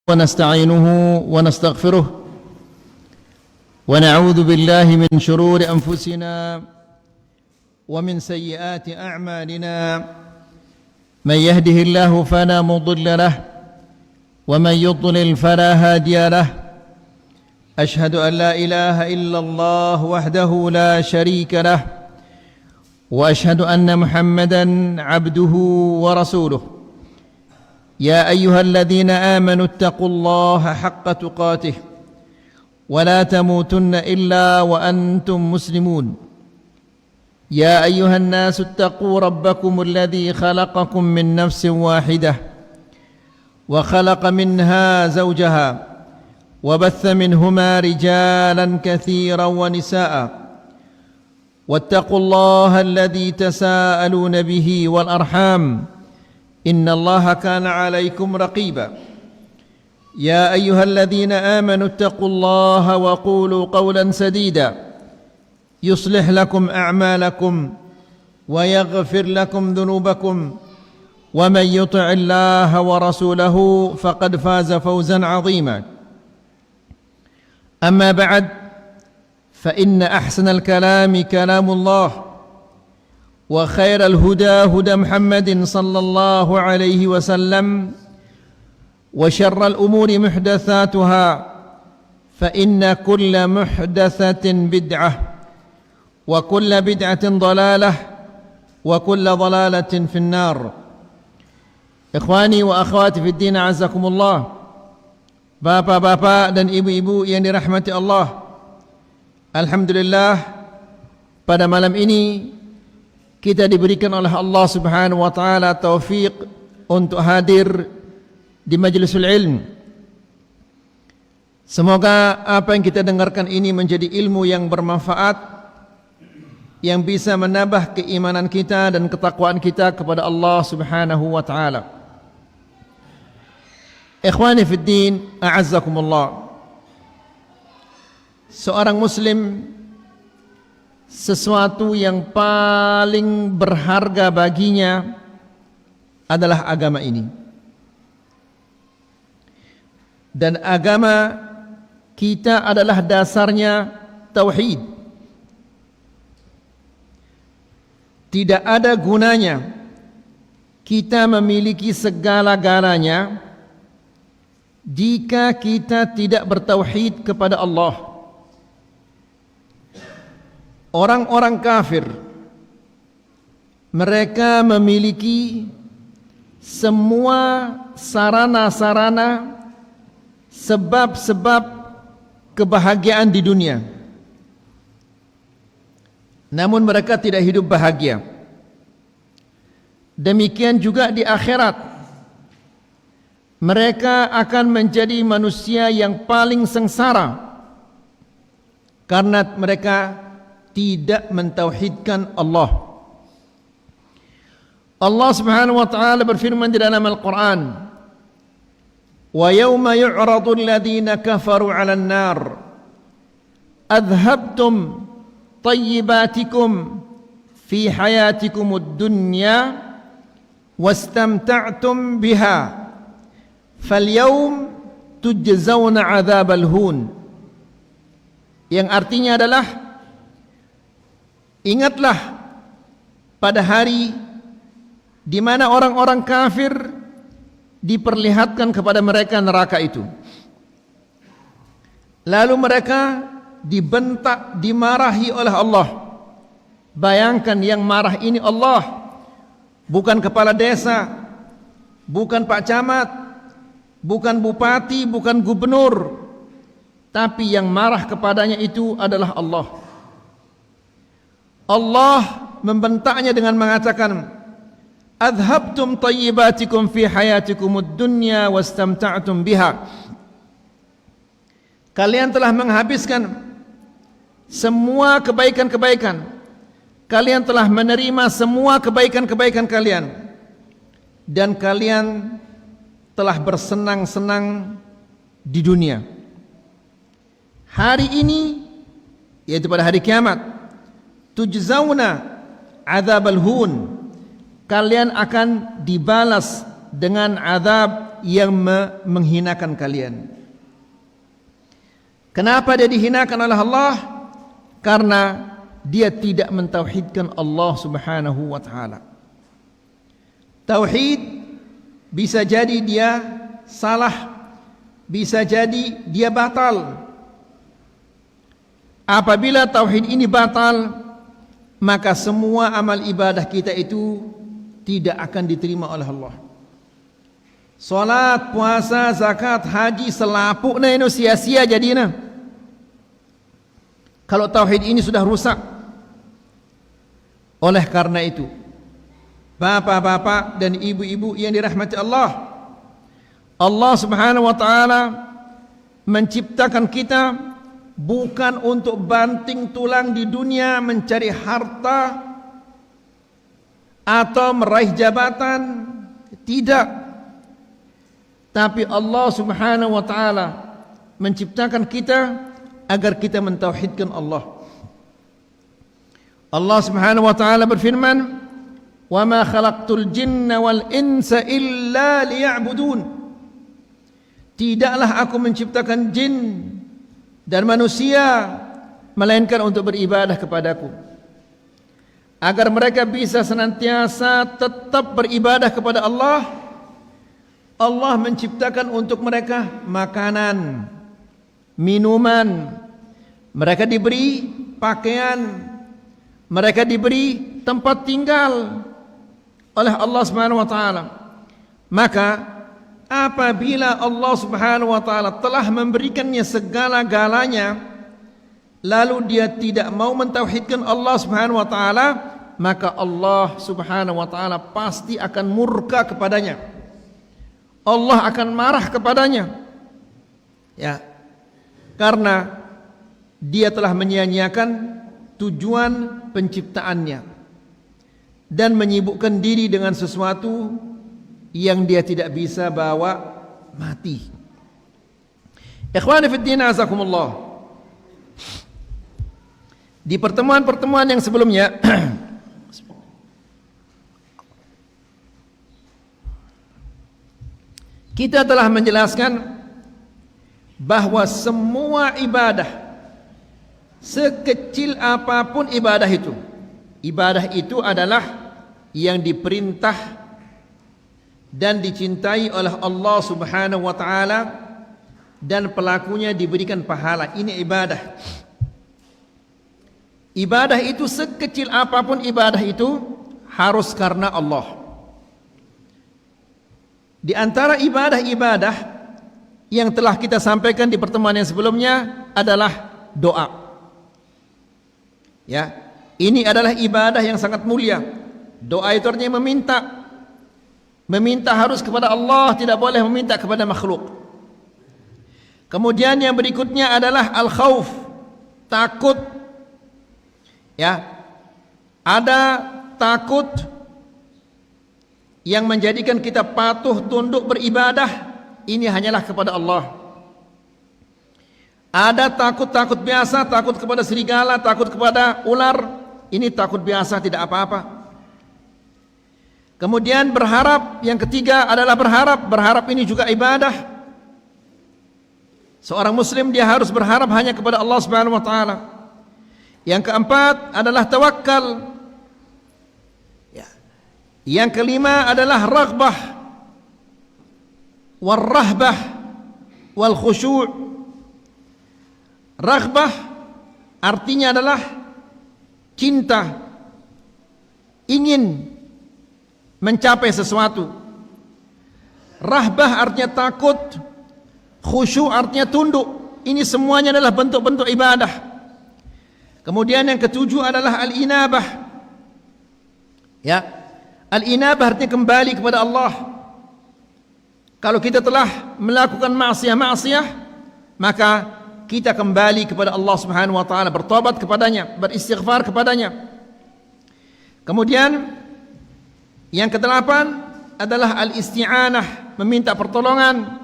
ونستعينه ونستغفره ونعوذ بالله من شرور أنفسنا ومن سيئات أعمالنا من يهده الله فلا مضل له ومن يضلل فلا هادي له أشهد أن لا إله إلا الله وحده لا شريك له وأشهد أن محمدا عبده ورسوله يا أيها الذين آمنوا اتقوا الله حق تقاته ولا تموتن إلا وأنتم مسلمون يا أيها الناس اتقوا ربكم الذي خلقكم من نفس واحدة وخلق منها زوجها وبث منهما رجالا كثيرا ونساء واتقوا الله الذي تساءلون به والأرحام إن الله كان عليكم رقيبا يا أيها الذين آمنوا اتقوا الله وقولوا قولا سديدا يصلح لكم أعمالكم ويغفر لكم ذنوبكم ومن يطع الله ورسوله فقد فاز فوزا عظيما أما بعد فإن أحسن الكلام كلام الله وخير الهدى هدى محمد صلى الله عليه وسلم وشر الأمور محدثاتها فإن كل محدثة بدعة وكل بدعة ضلالة وكل ضلالة في النار إخواني وأخواتي في الدين عزكم الله. Bapak-bapak dan ibu-ibu yang dirahmati Allah, alhamdulillah pada malam ini kita diberikan oleh Allah Subhanahu wa taala taufik untuk hadir di majlisul ilm. Semoga apa yang kita dengarkan ini menjadi ilmu yang bermanfaat, yang bisa menambah keimanan kita dan ketakwaan kita kepada Allah Subhanahu wa taala. Ikhwani fid din, a'azzakumullah. Seorang muslim, sesuatu yang paling berharga baginya adalah agama ini. Dan agama kita adalah dasarnya tauhid. Tidak ada gunanya kita memiliki segala-galanya jika kita tidak bertauhid kepada Allah. Orang-orang kafir, mereka memiliki semua sarana-sarana, sebab-sebab kebahagiaan di dunia. Namun mereka tidak hidup bahagia. Demikian juga di akhirat. Mereka akan menjadi manusia yang paling sengsara karena mereka tidak mentauhidkan Allah. Allah Subhanahu wa taala berfirman di dalam Al-Qur'an, "Wa yawma yu'radu alladhina kafaru 'alan nar adhabtum tayyibatikum fi hayatikumud dunya wastamta'tum biha falyawm tujzawna 'adzabal hun." Yang artinya adalah, ingatlah pada hari di mana orang-orang kafir diperlihatkan kepada mereka neraka itu. Lalu mereka dibentak, dimarahi oleh Allah. Bayangkan yang marah ini Allah, bukan kepala desa, bukan Pak Camat, bukan bupati, bukan gubernur, tapi yang marah kepadanya itu adalah Allah. Allah membentaknya dengan mengatakan, "Adhabtum tayyibatikum fi hayatikumud dunya wastamta'tum biha." Kalian telah menghabiskan semua kebaikan-kebaikan. Kalian telah menerima semua kebaikan-kebaikan kalian. Dan kalian telah bersenang-senang di dunia. Hari ini, yaitu pada hari kiamat, tujzauna adzabal hun, kalian akan dibalas dengan azab yang menghinakan kalian. Kenapa dia dihinakan oleh Allah? Karena dia tidak mentauhidkan Allah Subhanahu wa taala. Tauhid bisa jadi dia salah, bisa jadi dia batal. Apabila tauhid ini batal, maka semua amal ibadah kita itu tidak akan diterima oleh Allah. Salat, puasa, zakat, haji, selapuk na ini sia-sia jadinya. Kalau tauhid ini sudah rusak. Oleh karena itu, bapak-bapak dan ibu-ibu yang dirahmati Allah, Allah Subhanahu wa taala menciptakan kita bukan untuk banting tulang di dunia mencari harta atau meraih jabatan, tidak. Tapi Allah Subhanahu wa taala menciptakan kita agar kita mentauhidkan Allah. Allah Subhanahu wa taala berfirman, "Wa ma khalaqtul jinna wal insa illa liya'budun." Tidaklah aku menciptakan jin dan manusia melainkan untuk beribadah kepadaku, agar mereka bisa senantiasa tetap beribadah kepada Allah. Allah menciptakan untuk mereka makanan, minuman, mereka diberi pakaian, mereka diberi tempat tinggal oleh Allah Subhanahu wa taala. Maka apabila Allah Subhanahu wa taala telah memberikannya segala-galanya, lalu dia tidak mau mentauhidkan Allah Subhanahu wa taala, maka Allah Subhanahu wa taala pasti akan murka kepadanya. Allah akan marah kepadanya. Ya. Karena dia telah menyia-nyiakan tujuan penciptaannya dan menyibukkan diri dengan sesuatu yang dia tidak bisa bawa mati. Ikhwani fi din, azakumullah. Di pertemuan-pertemuan yang sebelumnya kita telah menjelaskan bahwa semua ibadah, sekecil apapun ibadah itu adalah yang diperintah dan dicintai oleh Allah Subhanahu wa taala dan pelakunya diberikan pahala. Ini ibadah. Ibadah itu sekecil apapun ibadah itu harus karena Allah. Di antara ibadah-ibadah yang telah kita sampaikan di pertemuan yang sebelumnya adalah doa. Ya, ini adalah ibadah yang sangat mulia. Doa itu artinya meminta. Meminta harus kepada Allah, tidak boleh meminta kepada makhluk. Kemudian yang berikutnya adalah al-khauf, takut. Ya, ada takut yang menjadikan kita patuh tunduk beribadah, ini hanyalah kepada Allah. Ada takut-takut biasa, takut kepada serigala, takut kepada ular, ini takut biasa, tidak apa-apa. Kemudian berharap, yang ketiga adalah berharap ini juga ibadah. Seorang muslim dia harus berharap hanya kepada Allah Subhanahu wa taala. Yang keempat adalah tawakal. Yang kelima adalah raghbah wal rahbah wal khusyu'. Raghbah artinya adalah cinta, ingin mencapai sesuatu. Rahbah artinya takut, khusyu' artinya tunduk. Ini semuanya adalah bentuk-bentuk ibadah. Kemudian yang ketujuh adalah al-inabah. Ya, al-inabah artinya kembali kepada Allah. Kalau kita telah melakukan maksiat, maka kita kembali kepada Allah Subhanahu wa taala, bertobat kepadanya, beristighfar kepadanya. Kemudian yang kedelapan adalah al-isti'anah, meminta pertolongan.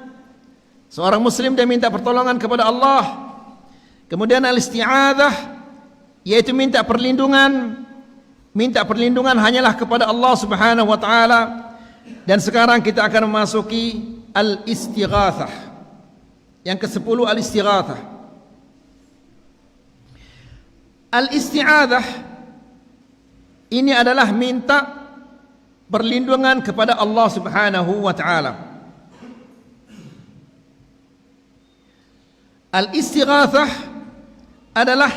Seorang muslim dia minta pertolongan kepada Allah. Kemudian al-isti'adzah, yaitu minta perlindungan. Minta perlindungan hanyalah kepada Allah Subhanahu wa taala. Dan sekarang kita akan memasuki al-istighatsah. Yang ke-10 al-istighatsah. Al-isti'adzah ini adalah minta perlindungan kepada Allah Subhanahu wa taala. Al-istighatsah adalah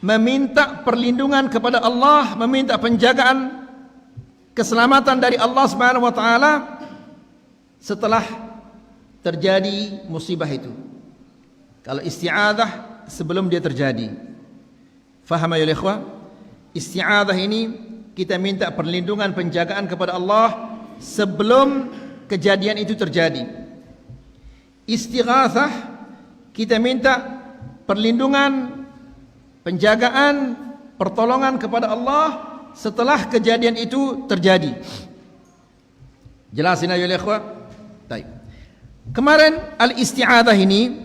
meminta perlindungan kepada Allah, meminta penjagaan keselamatan dari Allah Subhanahu wa taala setelah terjadi musibah itu. Kalau isti'adzah sebelum dia terjadi. Faham ya ikhwah? Isti'adzah ini kita minta perlindungan penjagaan kepada Allah sebelum kejadian itu terjadi. Istighatsah kita minta perlindungan, penjagaan, pertolongan kepada Allah setelah kejadian itu terjadi. Jelasin ya ikhwah? Baik. Kemarin al-isti'adzah ini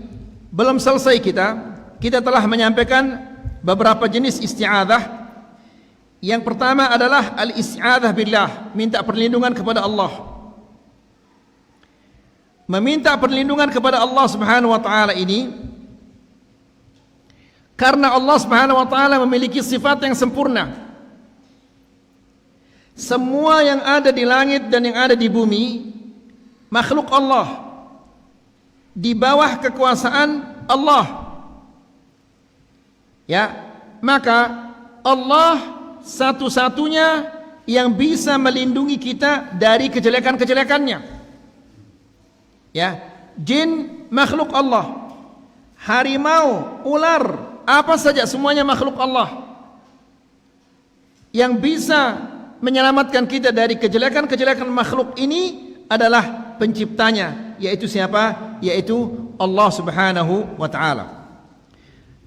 belum selesai kita telah menyampaikan beberapa jenis isti'adzah. Yang pertama adalah al-isti'adzah billah, minta perlindungan kepada Allah. Meminta perlindungan kepada Allah Subhanahu wa taala ini karena Allah Subhanahu wa taala memiliki sifat yang sempurna. Semua yang ada di langit dan yang ada di bumi makhluk Allah, di bawah kekuasaan Allah. Ya, maka Allah satu-satunya yang bisa melindungi kita dari kejelekan-kejelekannya. Ya, jin makhluk Allah, harimau, ular, apa saja semuanya makhluk Allah. Yang bisa menyelamatkan kita dari kejelekan-kejelekan makhluk ini adalah penciptanya, yaitu siapa? Yaitu Allah Subhanahu wa taala.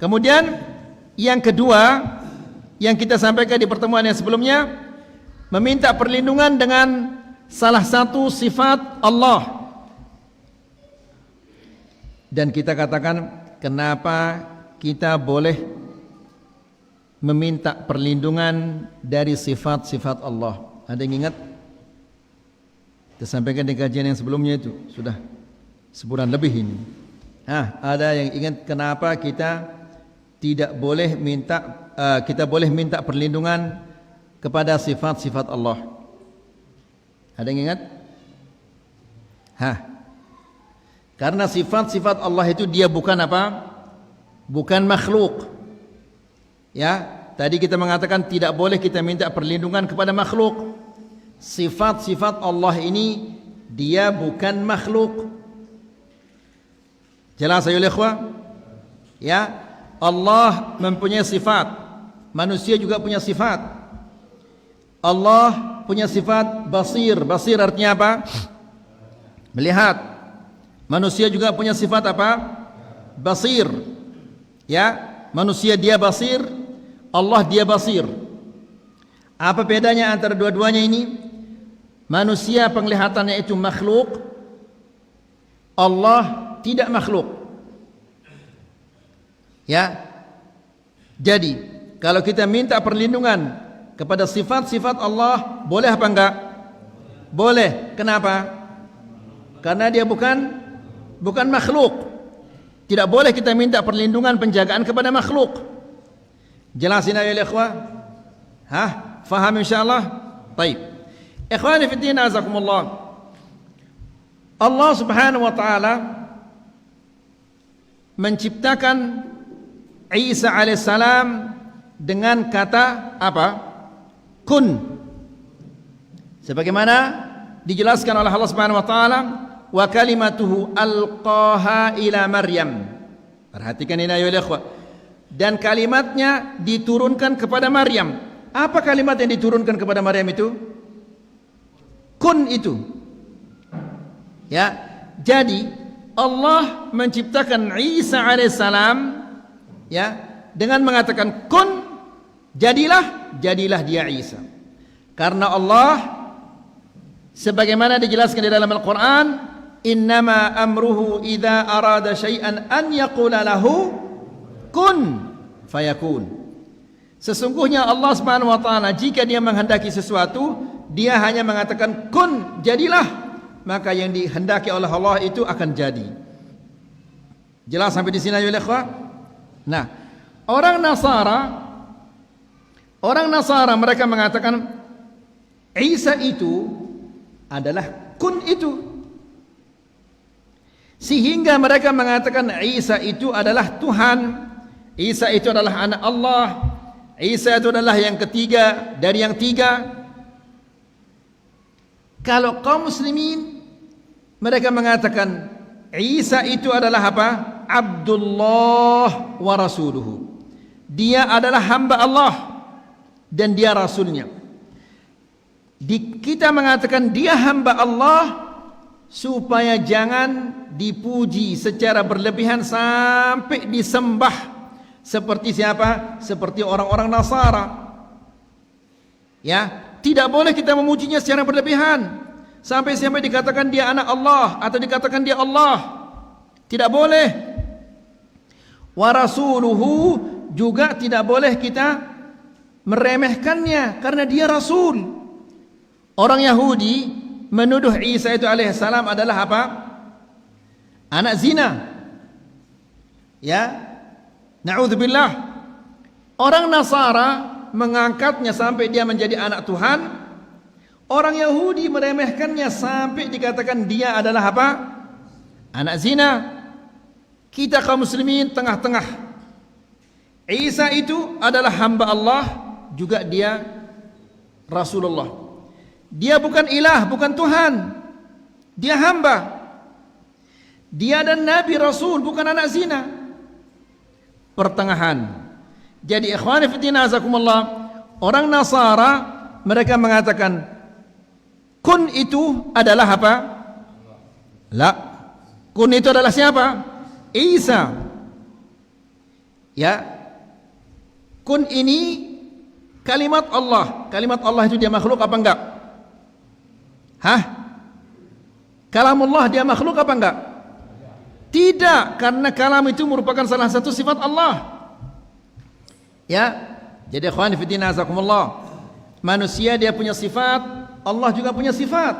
Kemudian yang kedua yang kita sampaikan di pertemuan yang sebelumnya, meminta perlindungan dengan salah satu sifat Allah. Dan kita katakan kenapa kita boleh meminta perlindungan dari sifat-sifat Allah. Ada yang ingat? Kita sampaikan di kajian yang sebelumnya itu, sudah sebulan lebih ini. Ada yang ingat kenapa kita tidak boleh minta, kita boleh minta perlindungan kepada sifat-sifat Allah? Ada yang ingat? Karena sifat-sifat Allah itu dia bukan apa? Bukan makhluk. Ya, tadi kita mengatakan tidak boleh kita minta perlindungan kepada makhluk. Sifat-sifat Allah ini dia bukan makhluk. Jelas ya ikhwah? Ya, Allah mempunyai sifat, manusia juga punya sifat. Allah punya sifat basir. Basir artinya apa? Melihat. Manusia juga punya sifat apa? Basir. Ya, manusia dia basir, Allah dia basir. Apa bedanya antara dua-duanya ini? Manusia penglihatannya itu makhluk, Allah tidak makhluk. Ya, jadi kalau kita minta perlindungan kepada sifat-sifat Allah, boleh apa enggak? Boleh. Kenapa? Karena dia bukan makhluk. Tidak boleh kita minta perlindungan penjagaan kepada makhluk. Jelasin ya ikhwah? Faham insyaallah? Baik. Ikhwani fi din azakumullah. Allah Subhanahu wa taala menciptakan Isa alaihissalam dengan kata apa? Kun. Sebagaimana dijelaskan oleh Allah Subhanahu wa taala, wa kalimatuhu alqaha ila Maryam. Perhatikan ini ya ikhwah. Dan kalimatnya diturunkan kepada Maryam. Apa kalimat yang diturunkan kepada Maryam itu? Kun itu. Ya, jadi Allah menciptakan Isa alaihissalam ya dengan mengatakan kun, jadilah dia Isa. Karena Allah sebagaimana dijelaskan di dalam Al-Qur'an, innama amruhu idza arada syai'an an yaqula lahu kun fayakun. Sesungguhnya Allah Subhanahu wa taala jika dia menghendaki sesuatu, dia hanya mengatakan kun, jadilah, maka yang dihendaki oleh Allah itu akan jadi. Jelas sampai di sini ya ikhwah? Nah, orang Nasara mereka mengatakan Isa itu adalah kun itu. Sehingga mereka mengatakan Isa itu adalah Tuhan. Isa itu adalah anak Allah. Isa itu adalah yang ketiga dari yang tiga. Kalau kaum muslimin mereka mengatakan Isa itu adalah apa? Abdullah wa rasuluhu. Dia adalah hamba Allah dan dia rasulnya. Kita mengatakan dia hamba Allah supaya jangan dipuji secara berlebihan sampai disembah seperti siapa? Seperti orang-orang Nasara. Ya, tidak boleh kita memujinya secara berlebihan sampai dikatakan dia anak Allah atau dikatakan dia Allah. Tidak boleh. Wa rasuluhu juga tidak boleh kita meremehkannya karena dia rasul. Orang Yahudi menuduh Isa itu alaihissalam adalah apa? Anak zina. Ya. Na'udzubillah. Orang Nasara mengangkatnya sampai dia menjadi anak Tuhan. Orang Yahudi meremehkannya sampai dikatakan dia adalah apa? Anak zina. Kita kaum muslimin tengah-tengah. Isa itu adalah hamba Allah, juga dia Rasulullah. Dia bukan ilah, bukan Tuhan. Dia hamba. Dia dan Nabi Rasul, bukan anak zina. Pertengahan. Jadi ikhwani fillah azakumullah, orang Nasara mereka mengatakan kun itu adalah apa? La. Kun itu adalah siapa? Isa. Ya. Kun ini kalimat Allah. Kalimat Allah itu dia makhluk apa enggak? Hah? Kalamullah dia makhluk apa enggak? Tidak, karena kalam itu merupakan salah satu sifat Allah. Ya. Jadi ikhwan fillah azakumullah, manusia dia punya sifat, Allah juga punya sifat.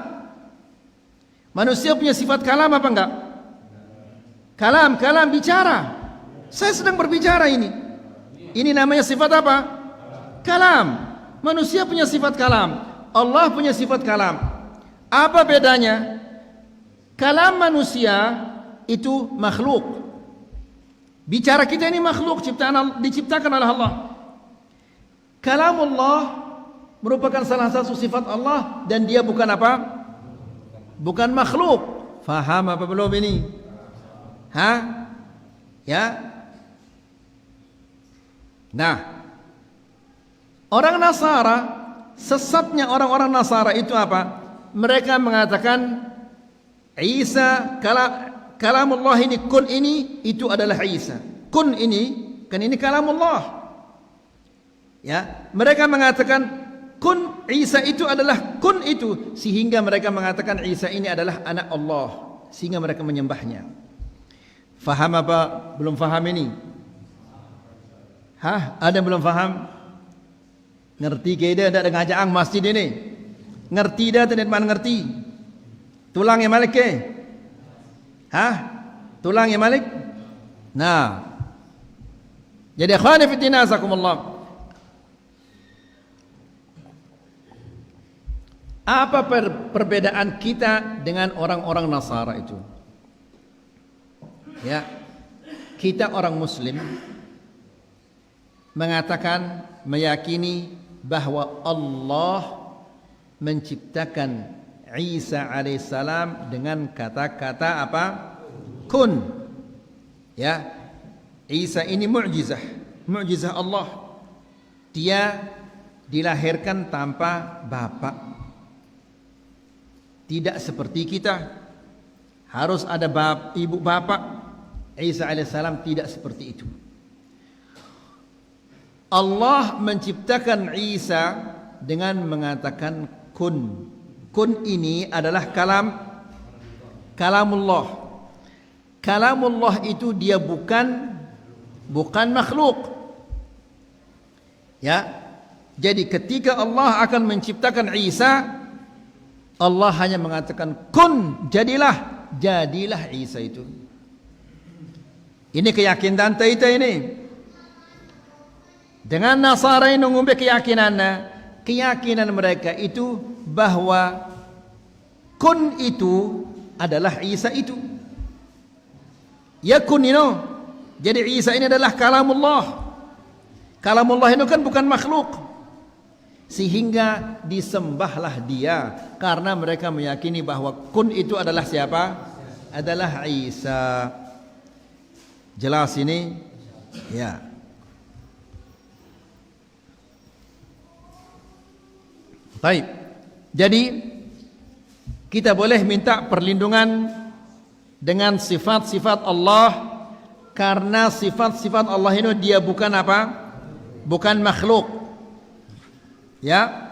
Manusia punya sifat kalam apa enggak? Kalam bicara. Saya sedang berbicara ini. Ini namanya sifat apa? Kalam. Manusia punya sifat kalam, Allah punya sifat kalam. Apa bedanya? Kalam manusia itu makhluk. Bicara kita ini makhluk diciptakan oleh Allah. Kalamullah merupakan salah satu sifat Allah dan dia bukan apa? Bukan makhluk. Faham apa belum ini? Hah? Ya. Nah, orang Nasara, sesatnya orang-orang Nasara itu apa? Mereka mengatakan Isa kalamullah ini kun ini itu adalah Isa. Kun ini kan ini kalamullah. Ya, mereka mengatakan kun Isa itu adalah kun itu sehingga mereka mengatakan Isa ini adalah anak Allah sehingga mereka menyembahnya. Faham apa belum faham ini? Hah? Ada yang belum faham? Ngerti ke dia ada ngajak masjid ini? Ngerti dah tidak mana ngerti? Tulang yang Malik ke? Hah? Tulang yang Malik? Nah. Jadi ikhwani fillah azakumullah. Apa perbedaan kita dengan orang-orang Nasara itu? Ya. Kita orang muslim mengatakan, meyakini bahwa Allah menciptakan Isa alaihissalam dengan kata-kata apa? Kun. Ya. Isa ini mukjizah Allah. Dia dilahirkan tanpa bapak. Tidak seperti kita. Harus ada ibu bapak. Isa alaihissalam tidak seperti itu. Allah menciptakan Isa dengan mengatakan kun. Kun ini adalah kalamullah. Kalamullah itu dia bukan makhluk. Ya. Jadi ketika Allah akan menciptakan Isa, Allah hanya mengatakan kun, jadilah Isa itu. Ini keyakinan kita ini. Dengan Nasara ini ngumbe keyakinan mereka itu bahwa kun itu adalah Isa itu. Ya kun ini. Jadi Isa ini adalah kalamullah. Kalamullah itu kan bukan makhluk. Sehingga disembahlah dia karena mereka meyakini bahwa kun itu adalah siapa? Adalah Isa. Jelas ini? Ya. Baik. Jadi kita boleh minta perlindungan dengan sifat-sifat Allah karena sifat-sifat Allah ini dia bukan apa? Bukan makhluk. Ya.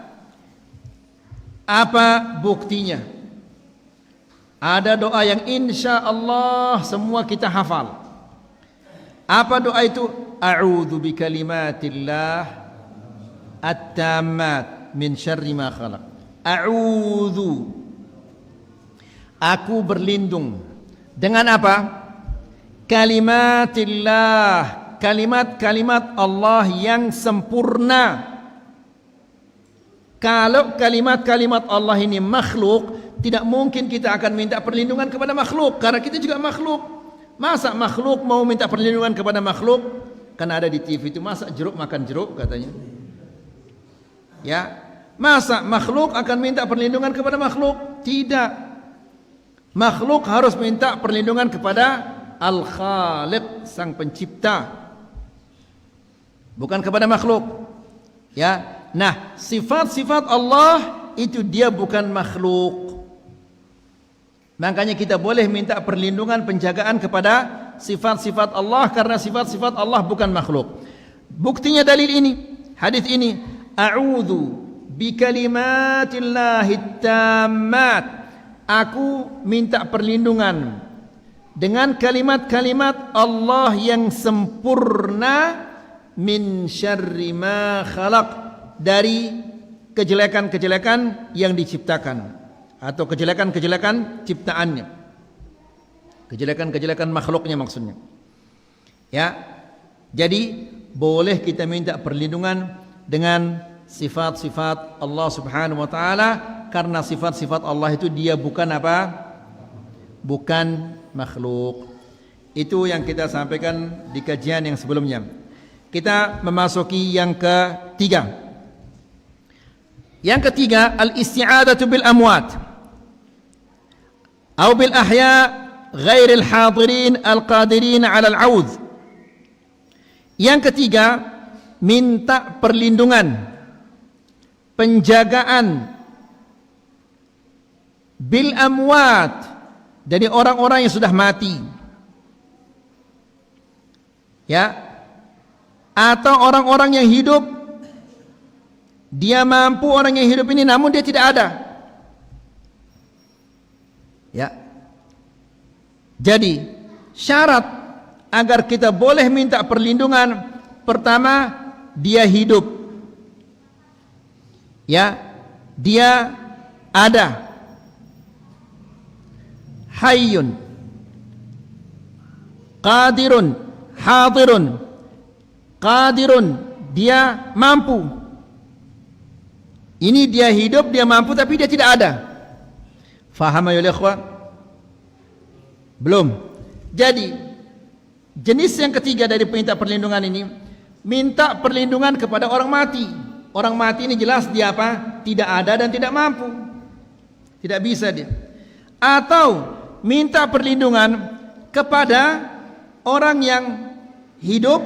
Apa buktinya? Ada doa yang insya Allah semua kita hafal. Apa doa itu? A'udzu bikalimatillah at-tammat min syarri ma khalaq. A'udzu, aku berlindung dengan apa? Kalimatillah, kalimat-kalimat Allah yang sempurna. Kalau kalimat-kalimat Allah ini makhluk, tidak mungkin kita akan minta perlindungan kepada makhluk karena kita juga makhluk. Masa makhluk mau minta perlindungan kepada makhluk? Kan ada di TV itu, masa jeruk makan jeruk katanya. Ya, masa makhluk akan minta perlindungan kepada makhluk? Tidak. Makhluk harus minta perlindungan kepada Al-Khaliq, sang pencipta, bukan kepada makhluk. Ya. Nah, sifat-sifat Allah itu dia bukan makhluk. Makanya kita boleh minta perlindungan, penjagaan kepada sifat-sifat Allah karena sifat-sifat Allah bukan makhluk. Buktinya dalil ini, hadis ini. A'udzu bikalimatillahi tammat. Aku minta perlindungan dengan kalimat-kalimat Allah yang sempurna min syarri ma khalaq, dari kejelekan-kejelekan yang diciptakan atau kejelekan-kejelekan ciptaannya, kejelekan-kejelekan makhluknya maksudnya. Ya. Jadi boleh kita minta perlindungan dengan sifat-sifat Allah Subhanahu wa taala karena sifat-sifat Allah itu dia bukan apa? Bukan makhluk. Itu yang kita sampaikan di kajian yang sebelumnya. Kita memasuki yang ketiga. Yang ketiga, al-isti'adatu bil amwat atau bil ahya ghair al-hadirin al-qadirin 'ala al-'audh. Yang ketiga, minta perlindungan, penjagaan bil amwat, dari orang-orang yang sudah mati. Ya. Atau orang-orang yang hidup, dia mampu orang yang hidup ini namun dia tidak ada. Ya. Jadi syarat agar kita boleh minta perlindungan, pertama dia hidup. Ya, dia ada. Hayyun, qadirun, hadirun. Qadirun, dia mampu. Ini dia hidup, dia mampu, tapi dia tidak ada. Faham ya ikhwan? Belum. Jadi jenis yang ketiga dari minta perlindungan ini, minta perlindungan kepada orang mati. Orang mati ini jelas dia apa? Tidak ada dan tidak mampu. Tidak bisa dia. Atau minta perlindungan kepada orang yang hidup,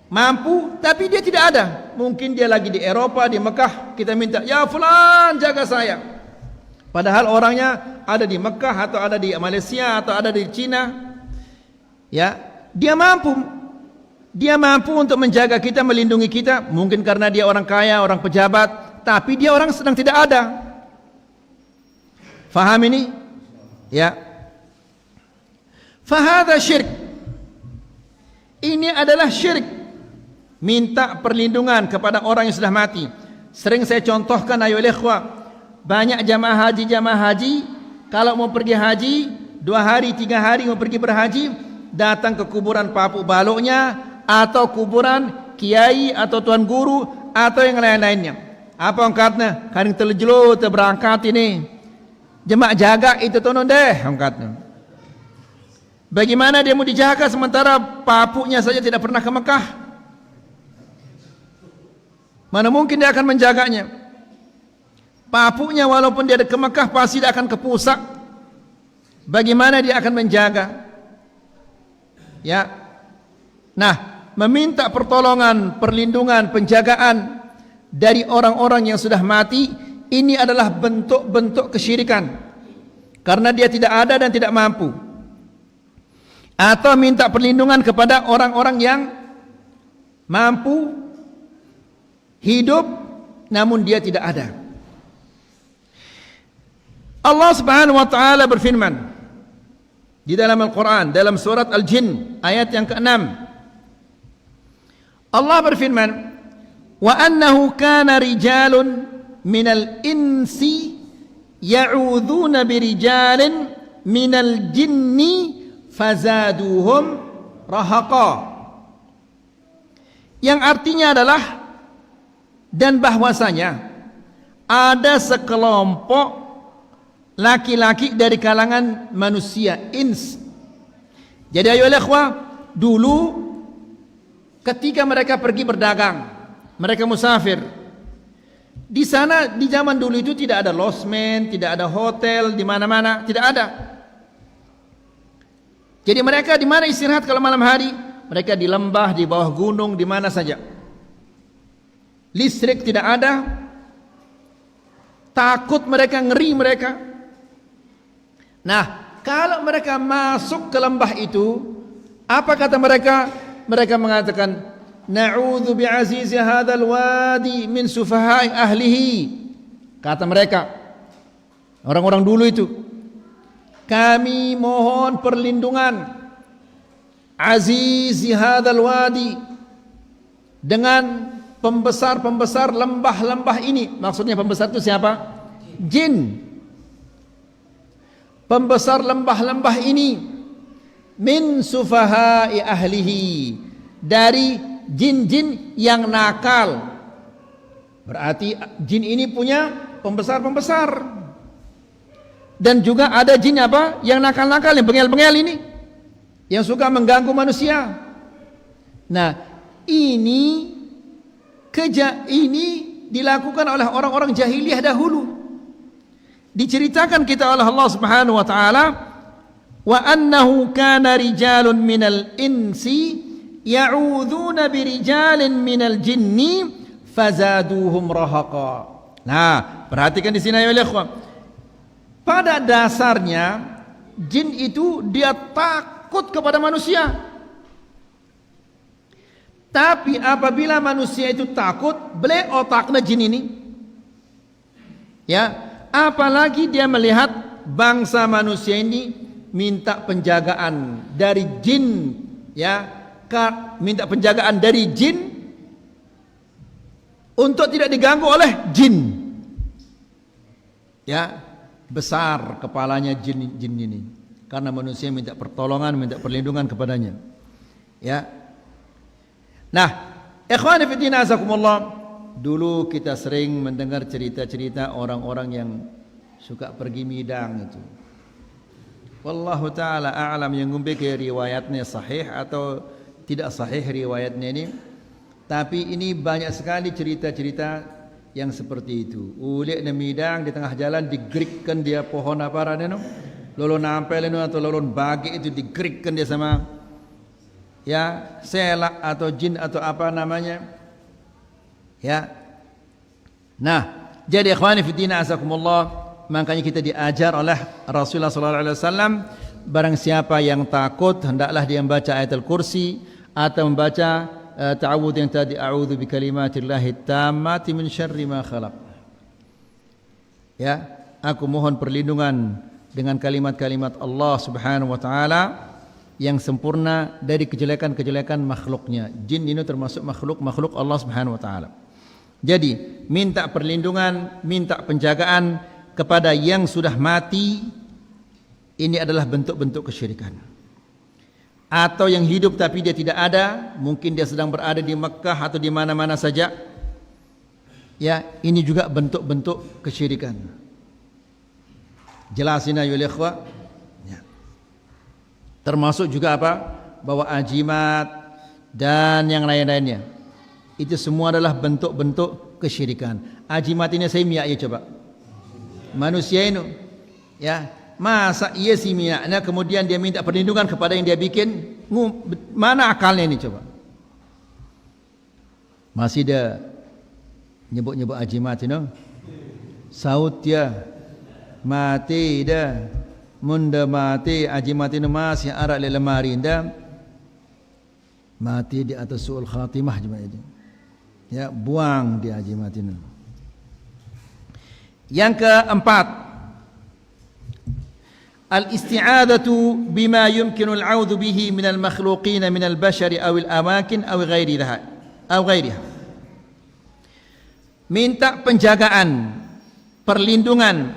mampu, tapi dia tidak ada. Mungkin dia lagi di Eropa, di Mekah, kita minta, ya fulan jaga saya. Padahal orangnya ada di Mekah atau ada di Malaysia atau ada di Cina. Ya, dia mampu. Dia mampu untuk menjaga kita, melindungi kita. Mungkin karena dia orang kaya, orang pejabat, tapi dia orang sedang tidak ada. Faham ini? Ya. Fahadha syirk. Ini adalah syirik. Minta perlindungan kepada orang yang sudah mati. Sering saya contohkan ayo ikhwah, banyak jamaah haji kalau mau pergi haji 2 hari 3 hari mau pergi berhaji, datang ke kuburan papuk baloknya atau kuburan kiai atau tuan guru atau yang lain-lainnya. Apa angkatnya? Kan telejelo terberangkat ini. Jemaah jaga itu tonon deh angkatnya. Bagaimana dia mau dijaga sementara papuknya saja tidak pernah ke Mekah? Mana mungkin dia akan menjaganya? Papuknya walaupun dia ke Mekah pasti dia akan ke pusat. Bagaimana dia akan menjaga? Ya. Nah, meminta pertolongan, perlindungan, penjagaan dari orang-orang yang sudah mati, ini adalah bentuk-bentuk kesyirikan. Karena dia tidak ada dan tidak mampu. Atau minta perlindungan kepada orang-orang yang mampu hidup namun dia tidak ada. Allah Subhanahu wa taala berfirman di dalam Al-Qur'an dalam surat Al-Jin ayat yang ke-6. Allah berfirman, "Wa annahu kana rijalun minal insi ya'udzuna birijalin minal jinni fazaduhum rahaqa." Yang artinya adalah dan bahwasanya ada sekelompok laki-laki dari kalangan manusia ins. Jadi ayo ikhwah, dulu ketika mereka pergi berdagang, mereka musafir. Di sana di zaman dulu itu tidak ada losmen, tidak ada hotel di mana-mana, tidak ada. Jadi mereka di mana istirahat kalau malam hari? Mereka di lembah, di bawah gunung, di mana saja. Listrik tidak ada. Takut mereka, ngeri mereka. Nah, kalau mereka masuk ke lembah itu, apa kata mereka? Mereka mengatakan, "Na'udzu bi'azizi hadzal wadi min sufaha'i ahlihi." Kata mereka, orang-orang dulu itu, kami mohon perlindungan azizi hadzal wadi dengan pembesar-pembesar lembah-lembah ini. Maksudnya pembesar itu siapa? Jin. Pembesar lembah-lembah ini min sufahai ahlihi, dari jin-jin yang nakal. Berarti jin ini punya pembesar-pembesar. Dan juga ada jin apa? Yang nakal-nakal, yang bengel-bengel ini, yang suka mengganggu manusia. Nah, ini dilakukan oleh orang-orang jahiliyah dahulu. Diceritakan kita oleh Allah Subhanahu wa taala, wa annahu kana rijalun minal insi ya'udzuna birijalin minal jinni fazaduhum rahaqa. Nah, perhatikan di sini ya ikhwan. Pada dasarnya jin itu dia takut kepada manusia. Tapi apabila manusia itu takut, beli otaknya jin ini. Ya, apalagi dia melihat bangsa manusia ini minta penjagaan dari jin, ya, minta penjagaan dari jin untuk tidak diganggu oleh jin. Ya, besar kepalanya jin ini karena manusia minta pertolongan, minta perlindungan kepadanya. Ya. Nah, ikhwani fi din azakumullah, dulu kita sering mendengar cerita-cerita orang-orang yang suka pergi midang itu. Wallahu taala a'lam, yang ngumbe riwayatnya sahih atau tidak sahih riwayatnya ini. Tapi ini banyak sekali cerita-cerita yang seperti itu. Ulik na midang di tengah jalan digerikkan dia pohon apa rane no? Lolon nampel atau lolon bagi itu digerikkan dia sama ya selak atau jin atau apa namanya. Ya. Nah, jadi ikhwani fi din azakumullah, makanya kita diajar oleh Rasulullah sallallahu alaihi wasallam, barang siapa yang takut hendaklah dia membaca ayat al-kursi atau membaca ta'awudz yang tadi, a'udzu bikalimatillahi tammati min syarri ma khalaq. Ya, aku mohon perlindungan dengan kalimat-kalimat Allah Subhanahu wa taala yang sempurna dari kejelekan-kejelekan makhluknya. Jin ini termasuk makhluk Allah Subhanahu wa taala. Jadi, minta perlindungan, minta penjagaan kepada yang sudah mati, ini adalah bentuk-bentuk kesyirikan. Atau yang hidup tapi dia tidak ada, mungkin dia sedang berada di Mekah atau di mana-mana saja, ya, ini juga bentuk-bentuk kesyirikan. Jelasin ayo ikhwah, ya. Termasuk juga apa? Bahwa ajimat dan yang lain-lainnya, itu semua adalah bentuk-bentuk kesyirikan. Ajimat ini saya miak ya, coba manusia ini, ya, masa iya si miaknya kemudian dia minta perlindungan kepada yang dia bikin? Mana akalnya ini coba? Masih dia nyebut-nyebut ajimat ini, saut ya mati dah, munda mati ajimat ini masih arak di lemari dah, mati di atas su'ul khatimah cuma itu. Ya, buang di ajimat ini. Yang keempat, al-isti'adatu bima yumkinu al-'audhu bihi min al-makhluqin min al-bashari aw al-amakin aw ghairiha. Minta penjagaan, perlindungan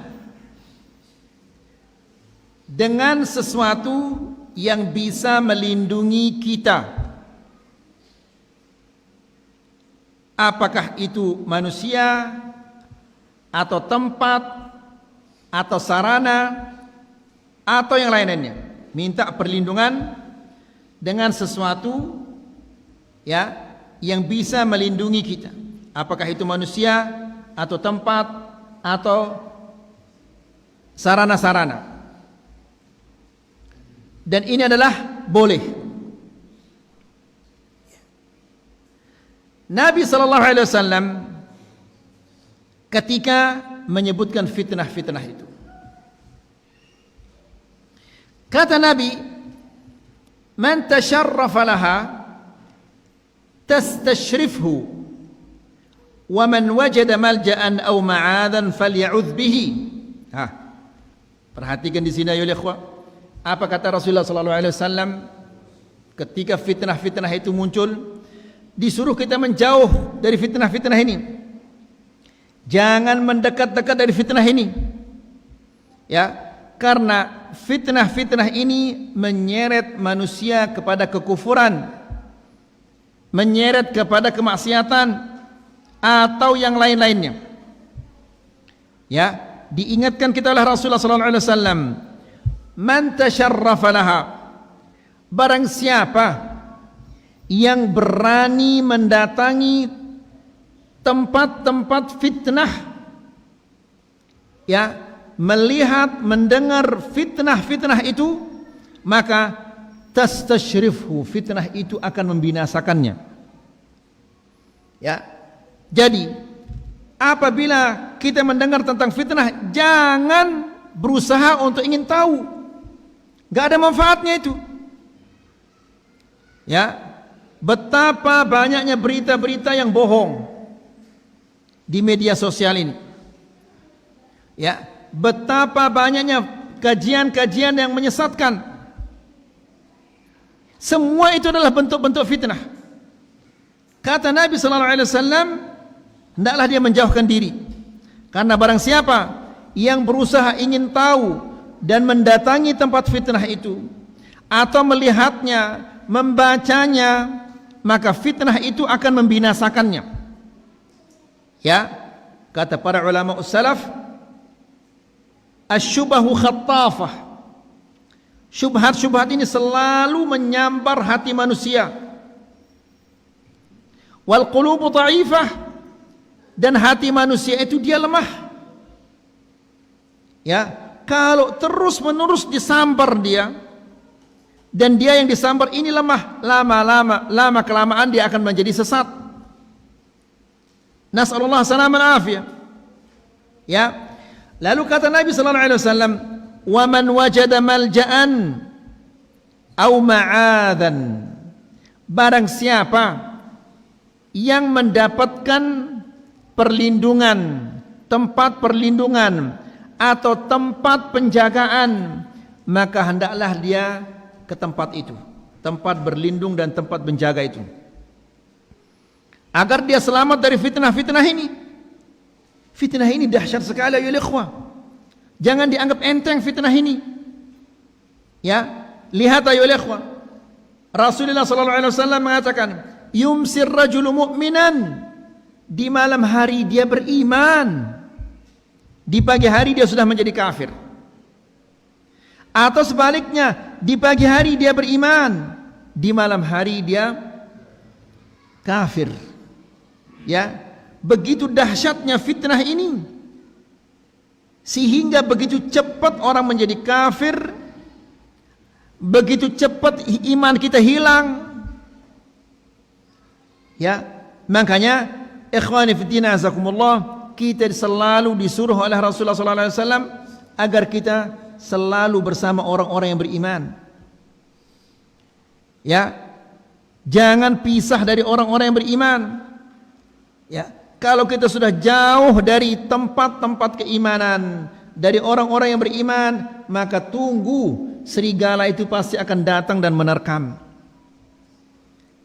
dengan sesuatu yang bisa melindungi kita. Apakah itu manusia atau tempat atau sarana atau yang lain-lainnya. Minta perlindungan dengan sesuatu, ya, yang bisa melindungi kita. Apakah itu manusia atau tempat atau sarana-sarana. Dan ini adalah boleh. Nabi SAW ketika menyebutkan fitnah-fitnah itu, kata Nabi, man tasharrafa laha tastashrifhu wa man wajada malja'an aw ma'adan falya'udh bihi. Perhatikan di sini ya ikhwah, apa kata Rasulullah sallallahu alaihi wasallam ketika fitnah-fitnah itu muncul, disuruh kita menjauh dari fitnah-fitnah ini. Jangan mendekat-dekat dari fitnah ini. Ya, karena fitnah-fitnah ini menyeret manusia kepada kekufuran, menyeret kepada kemaksiatan atau yang lain-lainnya. Ya, diingatkan kita oleh Rasulullah sallallahu alaihi wasallam, man tasharrafa laha, barang siapa yang berani mendatangi tempat-tempat fitnah, ya, melihat, mendengar fitnah-fitnah itu, maka tastashrifhu, fitnah itu akan membinasakannya. Ya, jadi apabila kita mendengar tentang fitnah, jangan berusaha untuk ingin tahu, gak ada manfaatnya itu. Ya, betapa banyaknya berita-berita yang bohong di media sosial ini. Ya, betapa banyaknya kajian-kajian yang menyesatkan. Semua itu adalah bentuk-bentuk fitnah. Kata Nabi sallallahu alaihi wasallam, hendaklah dia menjauhkan diri. Karena barang siapa yang berusaha ingin tahu dan mendatangi tempat fitnah itu, atau melihatnya, membacanya, maka fitnah itu akan membinasakannya. Ya, kata para ulama salaf, asyubahu khattafah, syubhat-syubhat ini selalu menyambar hati manusia. Wal qulubu dha'ifah, dan hati manusia itu dia lemah. Ya, kalau terus-menerus disambar dia, dan dia yang disambar ini lemah, lama kelamaan dia akan menjadi sesat. Nas'alullah salam al-afiyah. Ya, lalu kata Nabi sallallahu alaihi wasallam, wa man wajada malja'an aw ma'adan, barang siapa yang mendapatkan perlindungan, tempat perlindungan atau tempat penjagaan, maka hendaklah dia ke tempat itu, tempat berlindung dan tempat menjaga itu, agar dia selamat dari fitnah-fitnah ini. Fitnah ini dahsyat sekali ya ikhwah. Jangan dianggap enteng fitnah ini. Ya, lihat ayo ikhwah. Rasulullah sallallahu alaihi wasallam mengatakan, "Yumsir rajulu mu'minan." Di malam hari dia beriman. Di pagi hari dia sudah menjadi kafir. Atau sebaliknya, di pagi hari dia beriman, di malam hari dia kafir. Ya, begitu dahsyatnya fitnah ini. Sehingga begitu cepat orang menjadi kafir, begitu cepat iman kita hilang. Ya, makanya ikhwani fillah azakumullah, kita selalu disuruh oleh Rasulullah sallallahu alaihi wasallam agar kita selalu bersama orang-orang yang beriman. Ya, jangan pisah dari orang-orang yang beriman. Ya, kalau kita sudah jauh dari tempat-tempat keimanan, dari orang-orang yang beriman, maka tunggu serigala itu pasti akan datang dan menerkam.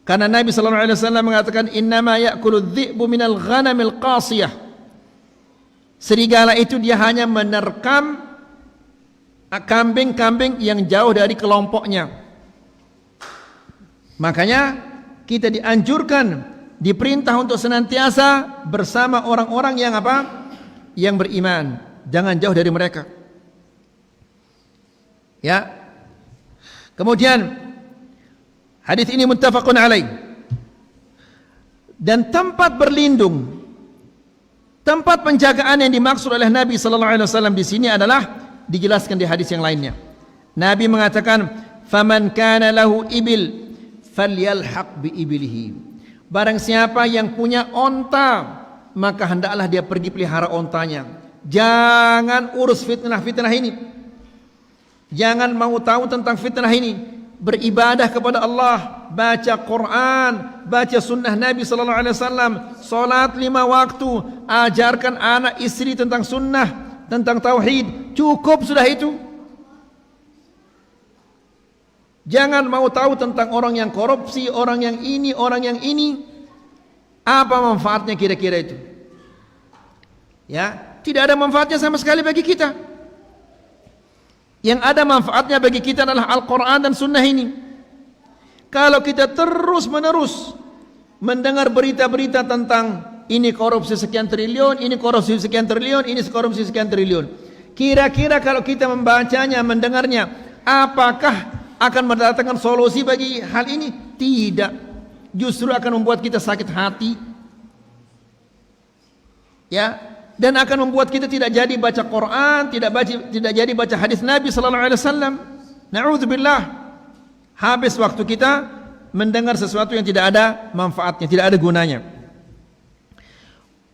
Karena Nabi sallallahu alaihi wasallam mengatakan, "Innama ya'kulu adh-dhi'bu minal ghanamil qasiyah." Serigala itu dia hanya menerkam kambing-kambing yang jauh dari kelompoknya. Makanya kita dianjurkan, diperintah untuk senantiasa bersama orang-orang yang apa? Yang beriman. Jangan jauh dari mereka. Ya. Kemudian hadis ini muttafaqun alaih. Dan tempat berlindung, tempat penjagaan yang dimaksud oleh Nabi sallallahu alaihi wasallam di sini adalah dijelaskan di hadis yang lainnya. Nabi mengatakan, "Faman kana lahu ibil falyalhaq bi ibilihi." Barang siapa yang punya onta, maka hendaklah dia pergi pelihara ontanya. Jangan urus fitnah-fitnah ini. Jangan mau tahu tentang fitnah ini. Beribadah kepada Allah, baca Quran, baca sunnah Nabi sallallahu alaihi wasallam, salat 5 waktu, ajarkan anak istri tentang sunnah, tentang tauhid. Cukup sudah itu. Jangan mau tahu tentang orang yang korupsi, orang yang ini, orang yang ini. Apa manfaatnya kira-kira itu? Ya, tidak ada manfaatnya sama sekali bagi kita. Yang ada manfaatnya bagi kita adalah Al-Quran dan Sunnah ini. Kalau kita terus menerus mendengar berita-berita tentang ini korupsi sekian triliun, ini korupsi sekian triliun, ini korupsi sekian triliun, kira-kira kalau kita membacanya, mendengarnya, apakah akan mendatangkan solusi bagi hal ini? Tidak. Justru akan membuat kita sakit hati. Ya, dan akan membuat kita tidak jadi baca Quran, tidak jadi baca hadis Nabi sallallahu alaihi wasallam. Na'udzubillah. Habis waktu kita mendengar sesuatu yang tidak ada manfaatnya, tidak ada gunanya.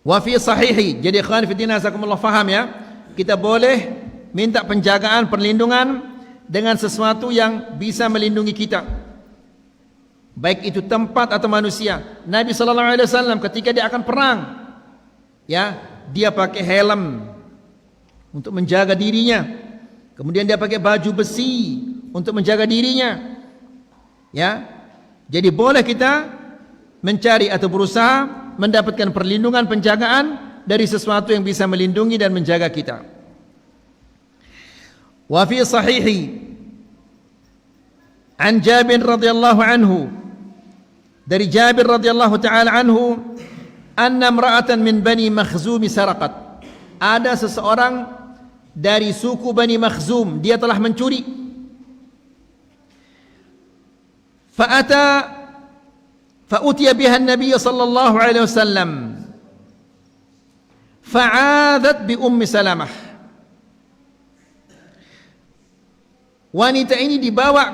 Wa fi sahihi. Jadi ikhwan fi din azakumullah, faham ya? Kita boleh minta penjagaan, perlindungan dengan sesuatu yang bisa melindungi kita, baik itu tempat atau manusia. Nabi sallallahu alaihi wasallam ketika dia akan perang, ya, dia pakai helm untuk menjaga dirinya. Kemudian dia pakai baju besi untuk menjaga dirinya. Ya. Jadi boleh kita mencari atau berusaha mendapatkan perlindungan, penjagaan dari sesuatu yang bisa melindungi dan menjaga kita. Wa fi sahihi an Jabir radhiyallahu anhu, dari Jabir radhiyallahu taala anhu, anna imra'atan min Bani Makhzum saraqat. Ada seseorang dari suku Bani Makhzum, dia telah mencuri. Fa'utiya biha an-nabiy sallallahu alaihi wasallam. Fa'adat bi Ummi Salamah. Wanita ini dibawa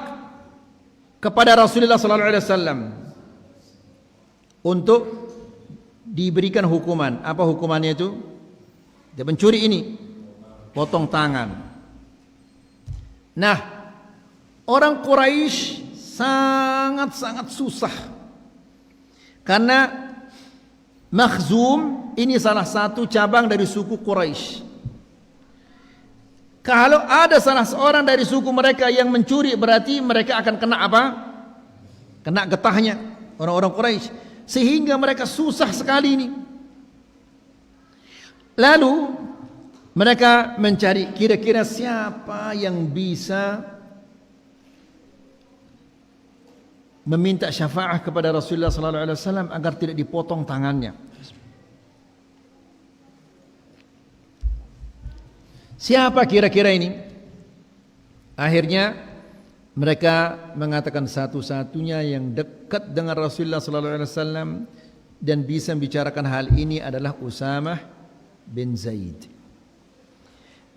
kepada Rasulullah sallallahu alaihi wasallam untuk diberikan hukuman. Apa hukumannya itu? Dia mencuri ini, potong tangan. Nah, orang Quraisy sangat-sangat susah, karena Makhzum ini salah satu cabang dari suku Quraisy. Kalau ada salah seorang dari suku mereka yang mencuri, berarti mereka akan kena apa? Kena getahnya orang-orang Quraisy. Sehingga mereka susah sekali ini. Lalu Mereka mencari kira-kira siapa yang bisa meminta syafaat kepada Rasulullah sallallahu alaihi wasallam agar tidak dipotong tangannya. Siapa kira-kira ini? Akhirnya mereka mengatakan satu-satunya yang dekat dengan Rasulullah sallallahu alaihi wasallam dan bisa membicarakan hal ini adalah Usamah bin Zaid.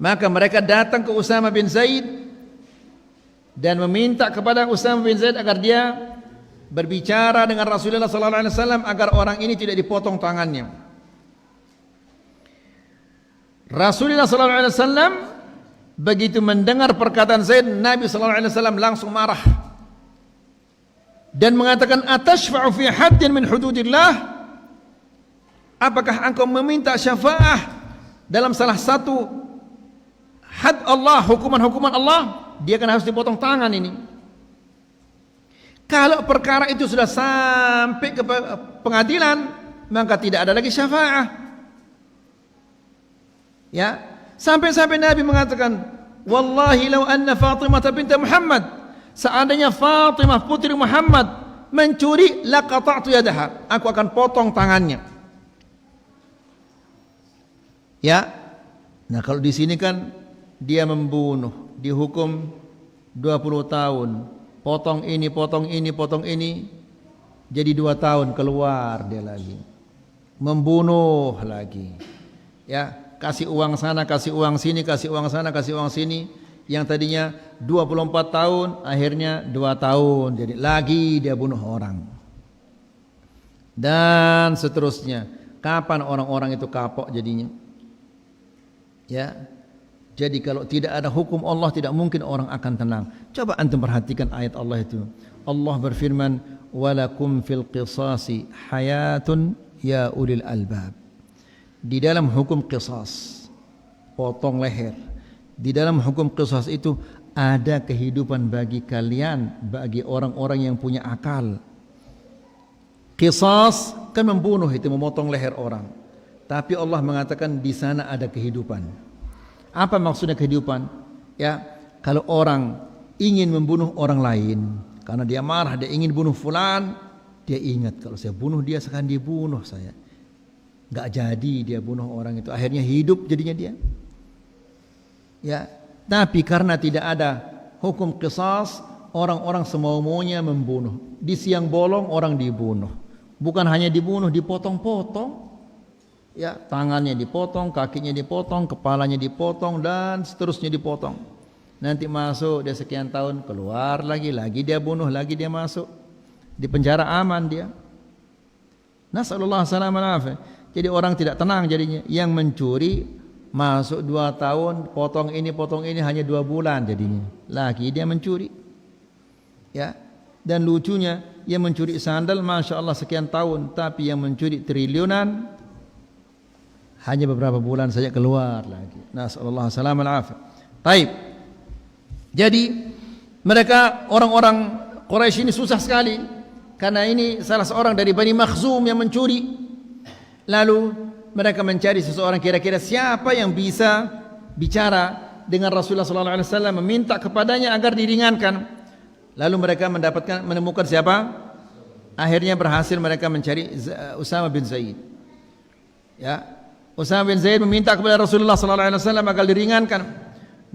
Maka mereka datang ke Usamah bin Zaid dan meminta kepada Usamah bin Zaid agar dia berbicara dengan Rasulullah sallallahu alaihi wasallam agar orang ini tidak dipotong tangannya. Rasulullah sallallahu alaihi wasallam begitu mendengar perkataan Zaid, Nabi sallallahu alaihi wasallam langsung marah dan mengatakan, "Atashfa'u fi haddin min hududillah?" Apakah engkau meminta syafaat dalam salah satu had Allah, hukuman-hukuman Allah? Dia kan harus dipotong tangan ini. Kalau perkara itu sudah sampai ke pengadilan, maka tidak ada lagi syafaat. Ya, sampai-sampai Nabi mengatakan, "Wallahi law anna Fatimah binti Muhammad, seandainya Fatimah putri Muhammad mencuri, laqata'tu yadaha, aku akan potong tangannya." Ya. Nah, kalau di sini kan dia membunuh, dihukum 20 tahun. Potong ini, potong ini, potong ini. Jadi 2 tahun keluar dia lagi. Membunuh lagi. Ya, kasih uang sana, kasih uang sini, kasih uang sana, kasih uang sini. Yang tadinya 24 tahun, akhirnya 2 tahun. Jadi lagi dia bunuh orang. Dan seterusnya. Kapan orang-orang itu kapok jadinya? Ya. Jadi kalau tidak ada hukum Allah, tidak mungkin orang akan tenang. Coba antum perhatikan ayat Allah itu. Allah berfirman, "Walakum fil qisasi hayatun ya ulil albab." Di dalam hukum qisas, potong leher, di dalam hukum qisas itu ada kehidupan bagi kalian, bagi orang-orang yang punya akal. Qisas kan membunuh, itu memotong leher orang. Tapi Allah mengatakan di sana ada kehidupan. Apa maksudnya kehidupan? Ya, kalau orang ingin membunuh orang lain karena dia marah, dia ingin bunuh fulan, dia ingat kalau saya bunuh dia akan dibunuh saya. Enggak jadi dia bunuh orang itu, akhirnya hidup jadinya dia. Ya, tapi karena tidak ada hukum qisas, orang-orang semau-maunya membunuh. Di siang bolong orang dibunuh. Bukan hanya dibunuh, dipotong-potong. Ya, tangannya dipotong, kakinya dipotong, kepalanya dipotong dan seterusnya dipotong. Nanti masuk dia sekian tahun, keluar lagi dia bunuh, lagi dia masuk. Di penjara aman dia. Nasallallahu alaihi wasallam. Jadi orang tidak tenang jadinya. Yang mencuri masuk 2 tahun, potong ini hanya 2 bulan jadinya. Lagi dia mencuri. Ya. Dan lucunya yang mencuri sandal Masya Allah sekian tahun, tapi yang mencuri triliunan hanya beberapa bulan saja keluar lagi. Nasallallahu alaihi wasallam. Baik. Jadi mereka orang-orang Quraisy ini susah sekali karena ini salah seorang dari Bani Makhzum yang mencuri. Lalu mereka mencari seseorang kira-kira siapa yang bisa bicara dengan Rasulullah sallallahu alaihi wasallam meminta kepadanya agar diringankan. Lalu mereka menemukan siapa? Akhirnya berhasil mereka mencari Usamah bin Zaid. Ya. Usamah bin Zaid meminta kepada Rasulullah sallallahu alaihi wasallam agar diringankan.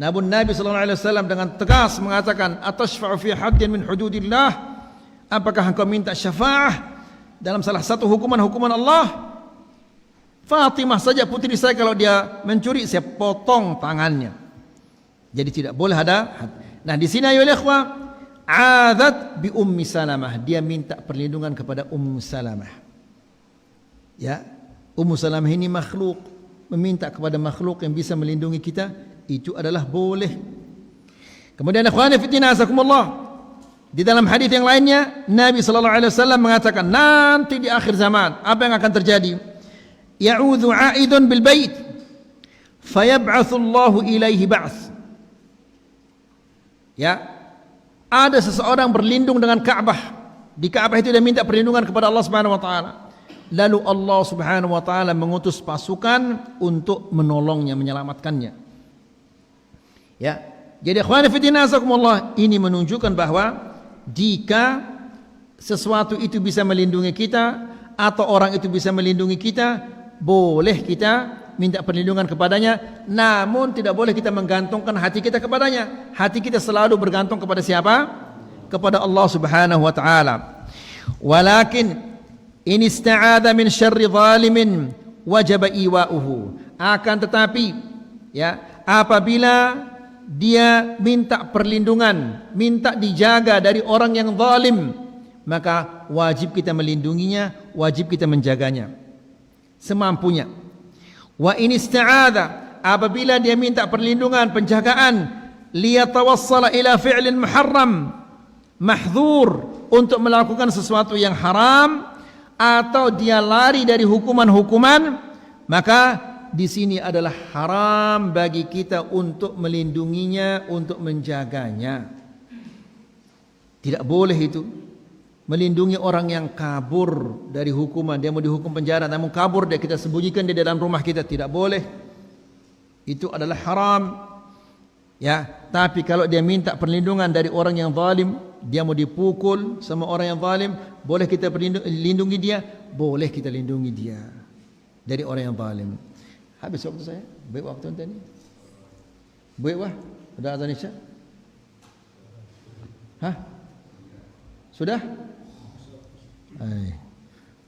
Namun Nabi sallallahu alaihi wasallam dengan tegas mengatakan, "Atashfa'u fi haddin min hududillah?" Apakah engkau minta syafaat dalam salah satu hukuman-hukuman Allah? Fatimah saja putri saya kalau dia mencuri saya potong tangannya. Jadi tidak boleh ada. Nah, di sini ayo ikhwah, adat bi Ummi Salamah, dia minta perlindungan kepada Ummu Salamah. Ya. Ummu Salamah ini makhluk, meminta kepada makhluk yang bisa melindungi kita, itu adalah boleh. Kemudian ikhwani fillah azakumullah, di dalam hadis yang lainnya Nabi sallallahu alaihi wasallam mengatakan nanti di akhir zaman apa yang akan terjadi? Ya'udzu 'aidun bil bait fayab'atsu Allahu ilaihi ba'ts. Ya, ada seseorang berlindung dengan Ka'bah. Di Ka'bah itu dia minta perlindungan kepada Allah Subhanahu wa taala. lalu Allah Subhanahu wa taala mengutus pasukan untuk menolongnya, menyelamatkannya. Ya. Jadi ikhwani fi din azakumullah, ini menunjukkan bahwa jika sesuatu itu bisa melindungi kita atau orang itu bisa melindungi kita, boleh kita minta perlindungan kepadanya, namun tidak boleh kita menggantungkan hati kita kepadanya. Hati kita selalu bergantung kepada siapa? Kepada Allah Subhanahu wa taala. Walakin in ista'adha min syarri zalimin wajaba iwa'uhu. Akan tetapi ya, apabila dia minta perlindungan, minta dijaga dari orang yang zalim, maka wajib kita melindunginya, wajib kita menjaganya semampunya. Wa in ista'adha, apabila dia minta perlindungan, penjagaan, liyatawassala ila fi'lin muharram mahdzur, untuk melakukan sesuatu yang haram, atau dia lari dari hukuman-hukuman, maka di sini adalah haram bagi kita untuk melindunginya, untuk menjaganya. Tidak boleh itu melindungi orang yang kabur dari hukuman. Dia mau dihukum penjara namun kabur, dia kita sembunyikan di dalam rumah kita, tidak boleh. Itu adalah haram. Ya, tapi kalau dia minta perlindungan dari orang yang zalim, dia mau dipukul sama orang yang zalim, boleh kita lindungi dia, boleh kita lindungi dia dari orang yang zalim. Habis waktu saya, baik waktu tadi. Baik wah, sudah azan isya? Hah? Sudah?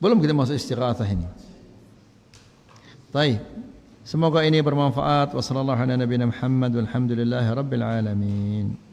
Belum kita masuk istighatsah ini. Baik. Semoga ini bermanfaat. Wassallallahu ala nabiyina Muhammad walhamdulillahi rabbil alamin.